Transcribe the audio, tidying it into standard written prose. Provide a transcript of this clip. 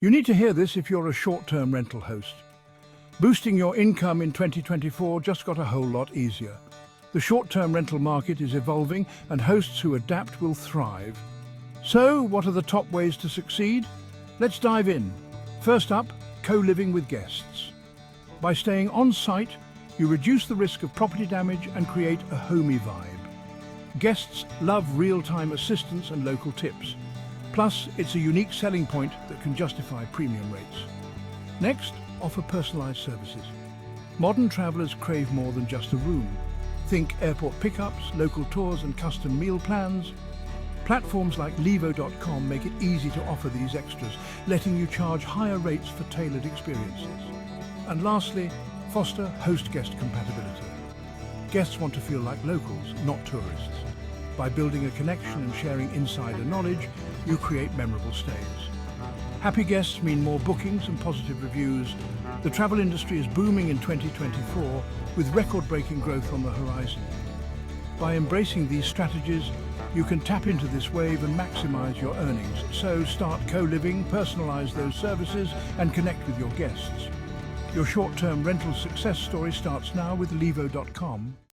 You need to hear this if you're a short-term rental host. Boosting your income in 2024 just got a whole lot easier. The short-term rental market is evolving and hosts who adapt will thrive. So, what are the top ways to succeed? Let's dive in. First up, co-living with guests. By staying on-site, you reduce the risk of property damage and create a homey vibe. Guests love real-time assistance and local tips. Plus, it's a unique selling point that can justify premium rates. Next, offer personalized services. Modern travelers crave more than just a room. Think airport pickups, local tours and custom meal plans. Platforms like Llivo.com make it easy to offer these extras, letting you charge higher rates for tailored experiences. And lastly, foster host-guest compatibility. Guests want to feel like locals, not tourists. By building a connection and sharing insider knowledge, you create memorable stays. Happy guests mean more bookings and positive reviews. The travel industry is booming in 2024, with record-breaking growth on the horizon. By embracing these strategies, you can tap into this wave and maximize your earnings. So start co-living, personalize those services, and connect with your guests. Your short-term rental success story starts now with Llivo.com.